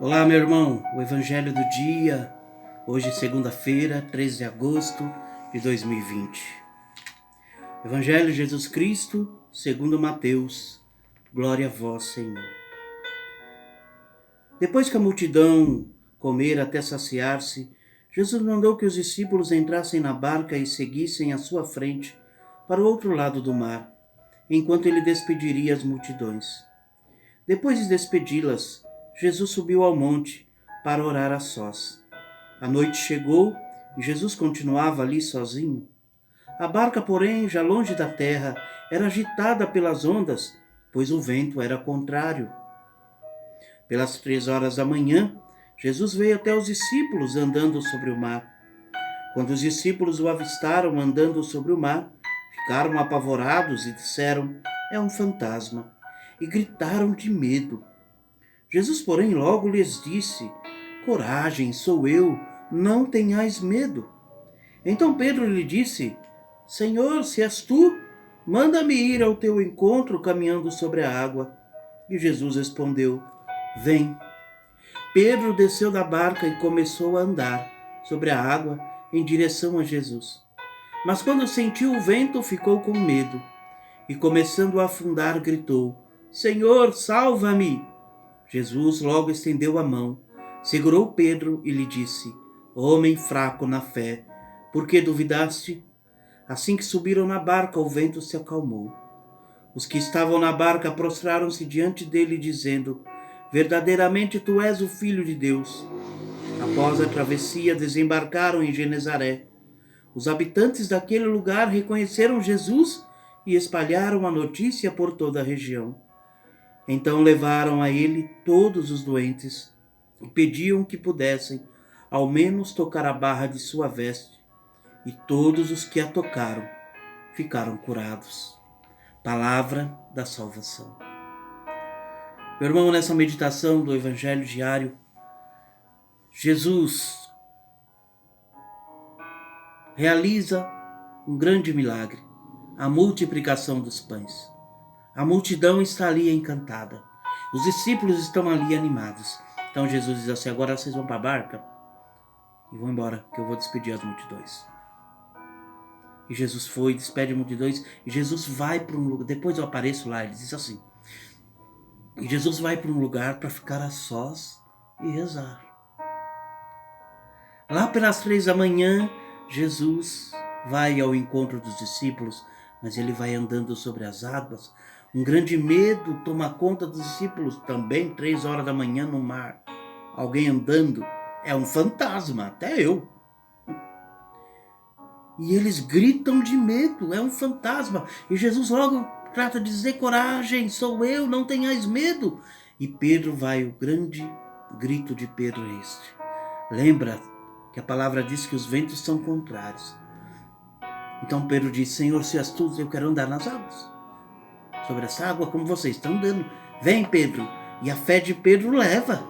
Olá, meu irmão, o Evangelho do dia, hoje segunda-feira, 13 de agosto de 2020. Evangelho de Jesus Cristo, segundo Mateus, glória a vós, Senhor. Depois que a multidão comera até saciar-se, Jesus mandou que os discípulos entrassem na barca e seguissem à sua frente para o outro lado do mar, enquanto ele despediria as multidões. Depois de despedi-las, Jesus subiu ao monte para orar a sós. A noite chegou e Jesus continuava ali sozinho. A barca, porém, já longe da terra, era agitada pelas ondas, pois o vento era contrário. Pelas 3 horas da manhã, Jesus veio até os discípulos andando sobre o mar. Quando os discípulos o avistaram andando sobre o mar, ficaram apavorados e disseram: "É um fantasma", e gritaram de medo. Jesus, porém, logo lhes disse: "Coragem, sou eu, não tenhais medo." Então Pedro lhe disse: "Senhor, se és tu, manda-me ir ao teu encontro caminhando sobre a água." E Jesus respondeu: "Vem." Pedro desceu da barca e começou a andar sobre a água em direção a Jesus. Mas quando sentiu o vento, ficou com medo e, começando a afundar, gritou: "Senhor, salva-me!" Jesus logo estendeu a mão, segurou Pedro e lhe disse: "Homem fraco na fé, por que duvidaste?" Assim que subiram na barca, o vento se acalmou. Os que estavam na barca prostraram-se diante dele, dizendo: "Verdadeiramente tu és o Filho de Deus." Após a travessia, desembarcaram em Genezaré. Os habitantes daquele lugar reconheceram Jesus e espalharam a notícia por toda a região. Então levaram a ele todos os doentes e pediam que pudessem, ao menos, tocar a barra de sua veste. E todos os que a tocaram ficaram curados. Palavra da salvação. Meu irmão, nessa meditação do Evangelho diário, Jesus realiza um grande milagre, a multiplicação dos pães. A multidão está ali encantada. Os discípulos estão ali animados. Então Jesus diz assim: "Agora vocês vão para a barca e vão embora, que eu vou despedir as multidões." E Jesus foi, despede as multidões, e Jesus vai para um lugar. Depois eu apareço lá, ele diz assim: e Jesus vai para um lugar para ficar a sós e rezar. Lá pelas 3 da manhã, Jesus vai ao encontro dos discípulos, mas ele vai andando sobre as águas. Um grande medo toma conta dos discípulos, também 3 horas da manhã no mar. Alguém andando, é um fantasma, até eu. E eles gritam de medo, é um fantasma. E Jesus logo trata de dizer: "Coragem, sou eu, não tenhais medo." E Pedro vai, o grande grito de Pedro é este. Lembra que a palavra diz que os ventos são contrários. Então Pedro diz: "Senhor, se és tu, eu quero andar nas águas, sobre essa água como vocês estão andando." Vem, Pedro. E a fé de Pedro leva.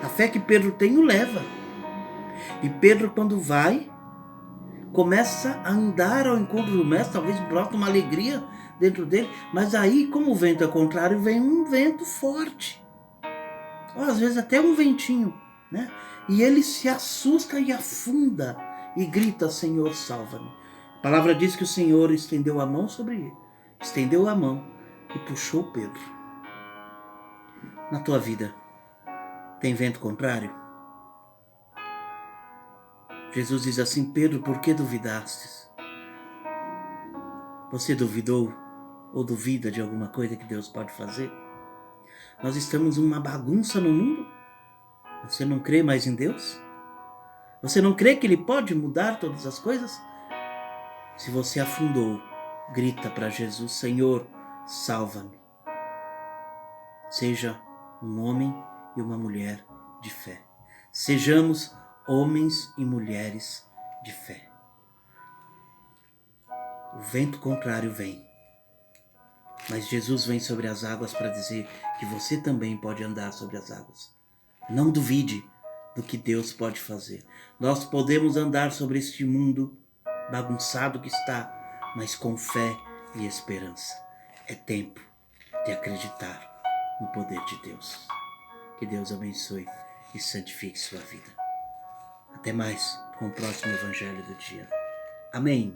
A fé que Pedro tem o leva. E Pedro, quando vai, começa a andar ao encontro do mestre, talvez brota uma alegria dentro dele, mas aí, como o vento é contrário, vem um vento forte. Ou às vezes até um ventinho, né? E ele se assusta e afunda e grita: "Senhor, salva-me." A palavra diz que o Senhor estendeu a mão sobre ele, estendeu a mão e puxou Pedro. Na tua vida, tem vento contrário? Jesus diz assim: "Pedro, por que duvidastes?" Você duvidou ou duvida de alguma coisa que Deus pode fazer? Nós estamos uma bagunça no mundo. Você não crê mais em Deus? Você não crê que Ele pode mudar todas as coisas? Se você afundou, grita para Jesus: "Senhor, salva-me." Seja um homem e uma mulher de fé. Sejamos homens e mulheres de fé. O vento contrário vem, mas Jesus vem sobre as águas para dizer que você também pode andar sobre as águas. Não duvide do que Deus pode fazer. Nós podemos andar sobre este mundo bagunçado que está, mas com fé e esperança. É tempo de acreditar no poder de Deus. Que Deus abençoe e santifique sua vida. Até mais com o próximo Evangelho do dia. Amém.